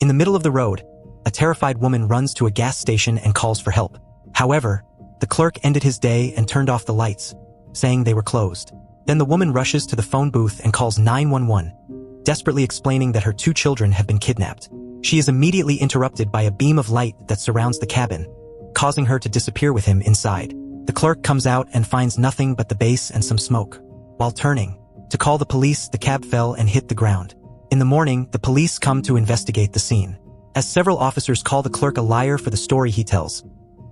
In the middle of the road, a terrified woman runs to a gas station and calls for help. However, the clerk ended his day and turned off the lights, saying they were closed. Then the woman rushes to the phone booth and calls 911, desperately explaining that her 2 children have been kidnapped. She is immediately interrupted by a beam of light that surrounds the cabin, causing her to disappear with him inside. The clerk comes out and finds nothing but the base and some smoke. While turning to call the police, the cab fell and hit the ground. In the morning, the police come to investigate the scene. As several officers call the clerk a liar for the story he tells,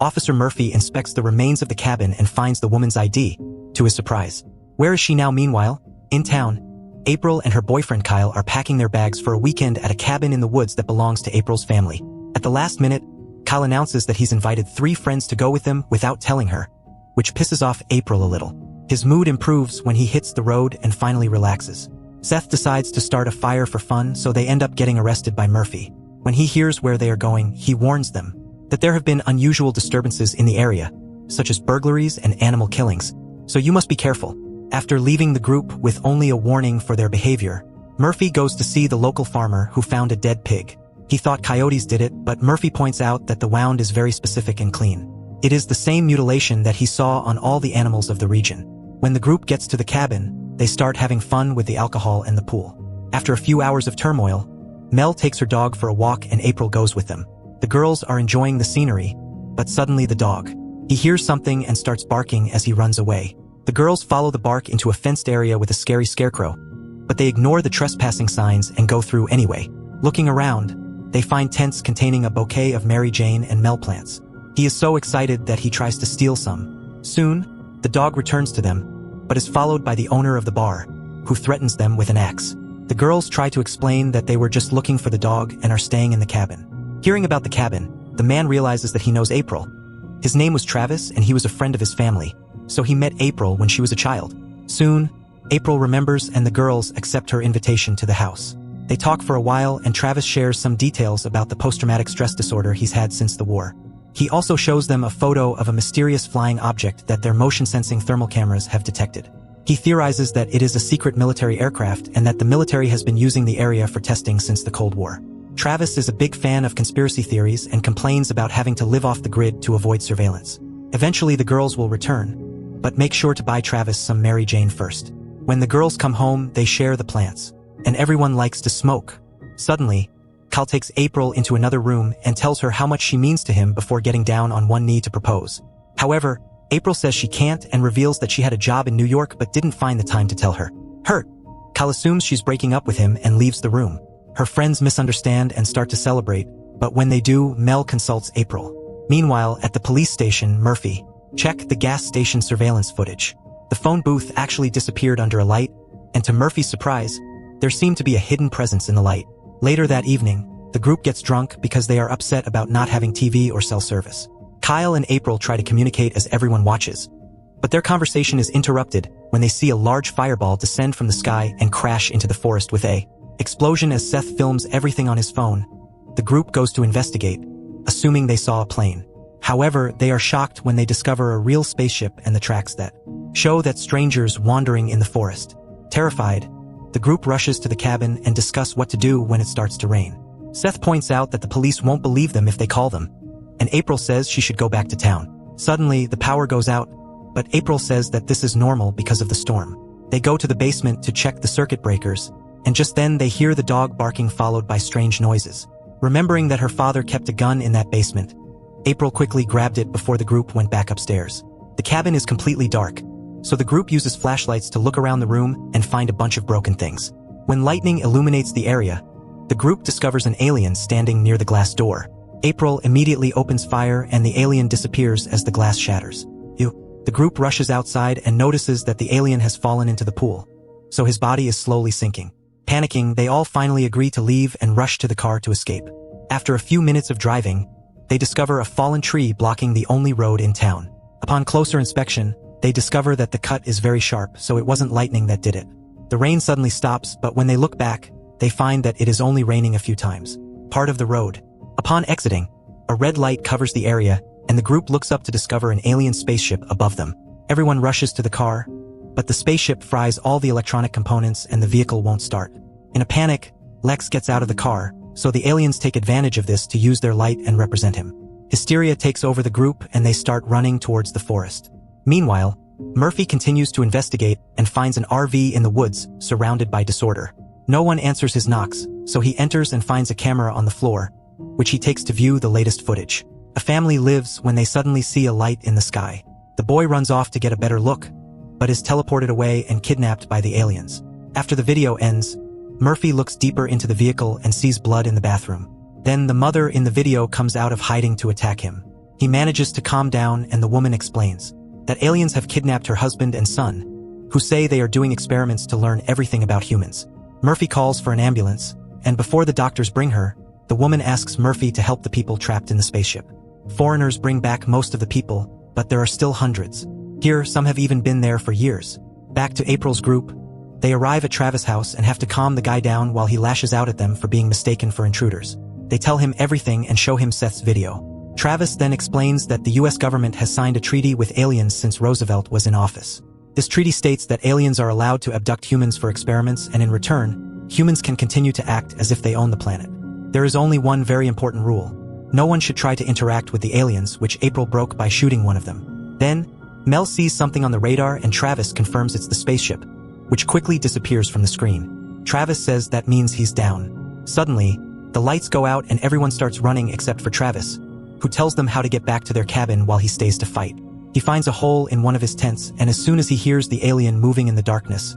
Officer Murphy inspects the remains of the cabin and finds the woman's ID, to his surprise. Where is she now meanwhile? In town, April and her boyfriend Kyle are packing their bags for a weekend at a cabin in the woods that belongs to April's family. At the last minute, Kyle announces that he's invited 3 friends to go with him without telling her, which pisses off April a little. His mood improves when he hits the road and finally relaxes. Seth decides to start a fire for fun, so they end up getting arrested by Murphy. When he hears where they are going, he warns them that there have been unusual disturbances in the area, such as burglaries and animal killings, so you must be careful. After leaving the group with only a warning for their behavior, Murphy goes to see the local farmer who found a dead pig. He thought coyotes did it, but Murphy points out that the wound is very specific and clean. It is the same mutilation that he saw on all the animals of the region. When the group gets to the cabin, they start having fun with the alcohol and the pool. After a few hours of turmoil, Mel takes her dog for a walk and April goes with them. The girls are enjoying the scenery, but suddenly the dog. He hears something and starts barking as he runs away. The girls follow the bark into a fenced area with a scary scarecrow, but they ignore the trespassing signs and go through anyway. Looking around, they find tents containing a bouquet of Mary Jane and Mel plants. He is so excited that he tries to steal some. Soon, the dog returns to them, but is followed by the owner of the bar, who threatens them with an axe. The girls try to explain that they were just looking for the dog and are staying in the cabin. Hearing about the cabin, the man realizes that he knows April. His name was Travis and he was a friend of his family, so he met April when she was a child. Soon, April remembers and the girls accept her invitation to the house. They talk for a while and Travis shares some details about the post-traumatic stress disorder he's had since the war. He also shows them a photo of a mysterious flying object that their motion-sensing thermal cameras have detected. He theorizes that it is a secret military aircraft and that the military has been using the area for testing since the Cold War. Travis is a big fan of conspiracy theories and complains about having to live off the grid to avoid surveillance. Eventually the girls will return, but make sure to buy Travis some Mary Jane first. When the girls come home, they share the plants, and everyone likes to smoke. Suddenly, Kyle takes April into another room and tells her how much she means to him before getting down on one knee to propose. However, April says she can't and reveals that she had a job in New York but didn't find the time to tell her. Hurt, Kyle assumes she's breaking up with him and leaves the room. Her friends misunderstand and start to celebrate, but when they do, Mel consults April. Meanwhile, at the police station, Murphy check the gas station surveillance footage. The phone booth actually disappeared under a light, and to Murphy's surprise, there seemed to be a hidden presence in the light. Later that evening, the group gets drunk because they are upset about not having TV or cell service. Kyle and April try to communicate as everyone watches, but their conversation is interrupted when they see a large fireball descend from the sky and crash into the forest with a explosion. As Seth films everything on his phone, the group goes to investigate, assuming they saw a plane. However, they are shocked when they discover a real spaceship and the tracks that show that strangers wandering in the forest. Terrified, the group rushes to the cabin and discuss what to do when it starts to rain. Seth points out that the police won't believe them if they call them, and April says she should go back to town. Suddenly, the power goes out, but April says that this is normal because of the storm. They go to the basement to check the circuit breakers, and just then they hear the dog barking followed by strange noises. Remembering that her father kept a gun in that basement, April quickly grabbed it before the group went back upstairs. The cabin is completely dark, so the group uses flashlights to look around the room and find a bunch of broken things. When lightning illuminates the area, the group discovers an alien standing near the glass door. April immediately opens fire and the alien disappears as the glass shatters. The group rushes outside and notices that the alien has fallen into the pool, so his body is slowly sinking. Panicking, they all finally agree to leave and rush to the car to escape. After a few minutes of driving, they discover a fallen tree blocking the only road in town. Upon closer inspection, they discover that the cut is very sharp, so it wasn't lightning that did it. The rain suddenly stops, but when they look back, they find that it is only raining a few times. Part of the road. Upon exiting, a red light covers the area, and the group looks up to discover an alien spaceship above them. Everyone rushes to the car, but the spaceship fries all the electronic components and the vehicle won't start. In a panic, Lex gets out of the car, so the aliens take advantage of this to use their light and represent him. Hysteria takes over the group and they start running towards the forest. Meanwhile, Murphy continues to investigate and finds an RV in the woods surrounded by disorder. No one answers his knocks, so he enters and finds a camera on the floor, which he takes to view the latest footage. A family lives when they suddenly see a light in the sky. The boy runs off to get a better look, but is teleported away and kidnapped by the aliens. After the video ends, Murphy looks deeper into the vehicle and sees blood in the bathroom. Then the mother in the video comes out of hiding to attack him. He manages to calm down and the woman explains that aliens have kidnapped her husband and son, who say they are doing experiments to learn everything about humans. Murphy calls for an ambulance, and before the doctors bring her, the woman asks Murphy to help the people trapped in the spaceship. Foreigners bring back most of the people, but there are still hundreds. Here, some have even been there for years. Back to April's group, they arrive at Travis' house and have to calm the guy down while he lashes out at them for being mistaken for intruders. They tell him everything and show him Seth's video. Travis then explains that the US government has signed a treaty with aliens since Roosevelt was in office. This treaty states that aliens are allowed to abduct humans for experiments, and in return, humans can continue to act as if they own the planet. There is only one very important rule. No one should try to interact with the aliens, which April broke by shooting one of them. Then, Mel sees something on the radar and Travis confirms it's the spaceship, which quickly disappears from the screen. Travis says that means he's down. Suddenly, the lights go out and everyone starts running except for Travis, who tells them how to get back to their cabin while he stays to fight. He finds a hole in one of his tents, and as soon as he hears the alien moving in the darkness,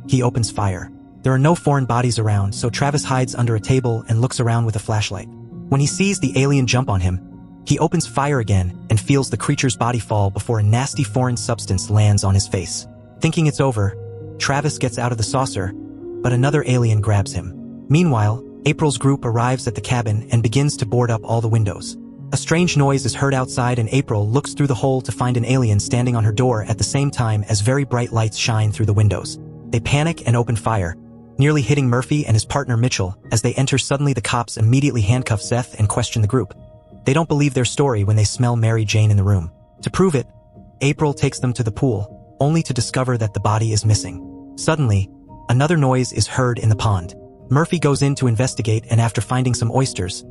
he opens fire. There are no foreign bodies around, so Travis hides under a table and looks around with a flashlight. When he sees the alien jump on him, he opens fire again and feels the creature's body fall before a nasty foreign substance lands on his face. Thinking it's over, Travis gets out of the saucer, but another alien grabs him. Meanwhile, April's group arrives at the cabin and begins to board up all the windows. A strange noise is heard outside and April looks through the hole to find an alien standing on her door at the same time as very bright lights shine through the windows. They panic and open fire, nearly hitting Murphy and his partner Mitchell. As they enter, suddenly the cops immediately handcuff Seth and question the group. They don't believe their story when they smell Mary Jane in the room. To prove it, April takes them to the pool, only to discover that the body is missing. Suddenly, another noise is heard in the pond. Murphy goes in to investigate, and after finding some oysters,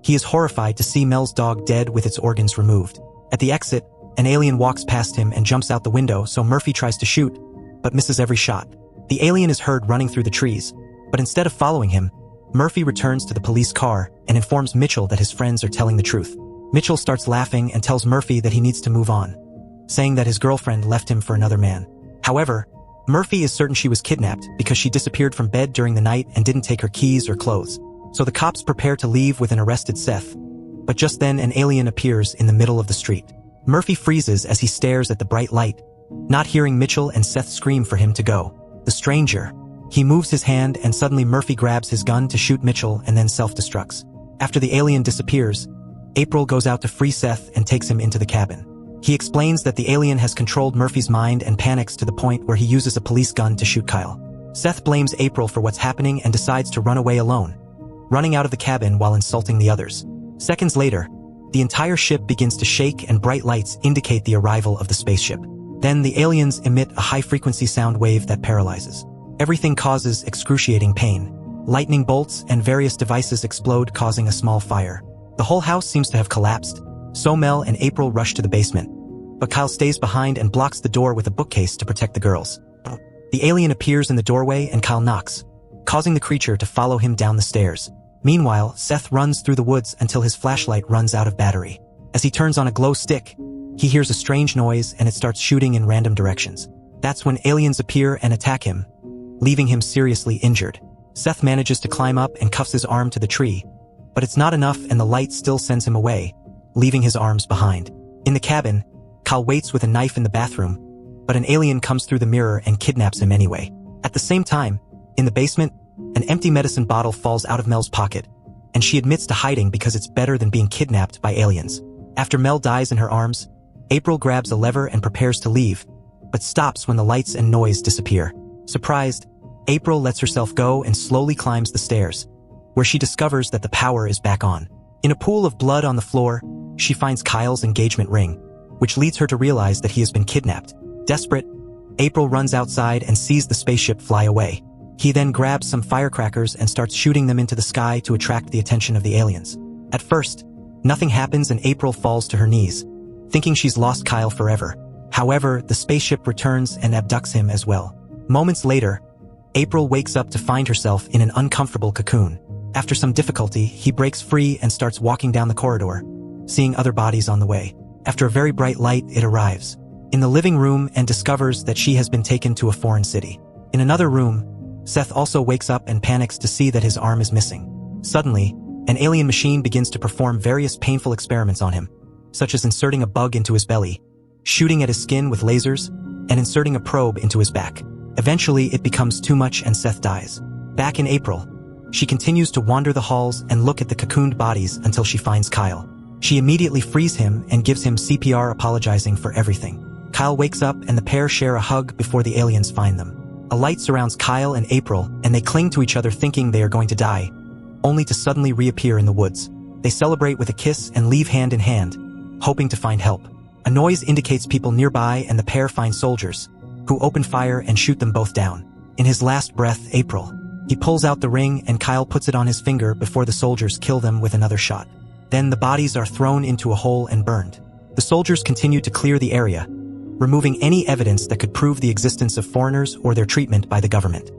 he is horrified to see Mel's dog dead with its organs removed. At the exit, an alien walks past him and jumps out the window, so Murphy tries to shoot, but misses every shot. The alien is heard running through the trees, but instead of following him, Murphy returns to the police car and informs Mitchell that his friends are telling the truth. Mitchell starts laughing and tells Murphy that he needs to move on, saying that his girlfriend left him for another man. However, Murphy is certain she was kidnapped because she disappeared from bed during the night and didn't take her keys or clothes. So the cops prepare to leave with an arrested Seth, but just then an alien appears in the middle of the street. Murphy freezes as he stares at the bright light, not hearing Mitchell and Seth scream for him to go. The stranger. He moves his hand and suddenly Murphy grabs his gun to shoot Mitchell and then self-destructs. After the alien disappears, April goes out to free Seth and takes him into the cabin. He explains that the alien has controlled Murphy's mind and panics to the point where he uses a police gun to shoot Kyle. Seth blames April for what's happening and decides to run away alone, running out of the cabin while insulting the others. Seconds later, the entire ship begins to shake and bright lights indicate the arrival of the spaceship. Then the aliens emit a high-frequency sound wave that paralyzes. Everything causes excruciating pain. Lightning bolts and various devices explode, causing a small fire. The whole house seems to have collapsed, so Mel and April rush to the basement, but Kyle stays behind and blocks the door with a bookcase to protect the girls. The alien appears in the doorway and Kyle knocks, causing the creature to follow him down the stairs. Meanwhile, Seth runs through the woods until his flashlight runs out of battery. As he turns on a glow stick, he hears a strange noise and it starts shooting in random directions. That's when aliens appear and attack him, leaving him seriously injured. Seth manages to climb up and cuffs his arm to the tree, but it's not enough and the light still sends him away, leaving his arms behind. In the cabin, Kyle waits with a knife in the bathroom, but an alien comes through the mirror and kidnaps him anyway. At the same time, in the basement, an empty medicine bottle falls out of Mel's pocket, and she admits to hiding because it's better than being kidnapped by aliens. After Mel dies in her arms, April grabs a lever and prepares to leave, but stops when the lights and noise disappear. Surprised, April lets herself go and slowly climbs the stairs, where she discovers that the power is back on. In a pool of blood on the floor, she finds Kyle's engagement ring, which leads her to realize that he has been kidnapped. Desperate, April runs outside and sees the spaceship fly away. He then grabs some firecrackers and starts shooting them into the sky to attract the attention of the aliens. At first, nothing happens and April falls to her knees, thinking she's lost Kyle forever. However, the spaceship returns and abducts him as well. Moments later, April wakes up to find herself in an uncomfortable cocoon. After some difficulty, he breaks free and starts walking down the corridor, seeing other bodies on the way. After a very bright light, it arrives in the living room and discovers that she has been taken to a foreign city. In another room, Seth also wakes up and panics to see that his arm is missing. Suddenly, an alien machine begins to perform various painful experiments on him, such as inserting a bug into his belly, shooting at his skin with lasers, and inserting a probe into his back. Eventually, it becomes too much and Seth dies. Back in April, she continues to wander the halls and look at the cocooned bodies until she finds Kyle. She immediately frees him and gives him CPR, apologizing for everything. Kyle wakes up and the pair share a hug before the aliens find them. A light surrounds Kyle and April and they cling to each other thinking they are going to die, only to suddenly reappear in the woods. They celebrate with a kiss and leave hand in hand, hoping to find help. A noise indicates people nearby and the pair find soldiers, who open fire and shoot them both down. In his last breath, he pulls out the ring and Kyle puts it on his finger before the soldiers kill them with another shot. Then the bodies are thrown into a hole and burned. The soldiers continue to clear the area, removing any evidence that could prove the existence of foreigners or their treatment by the government.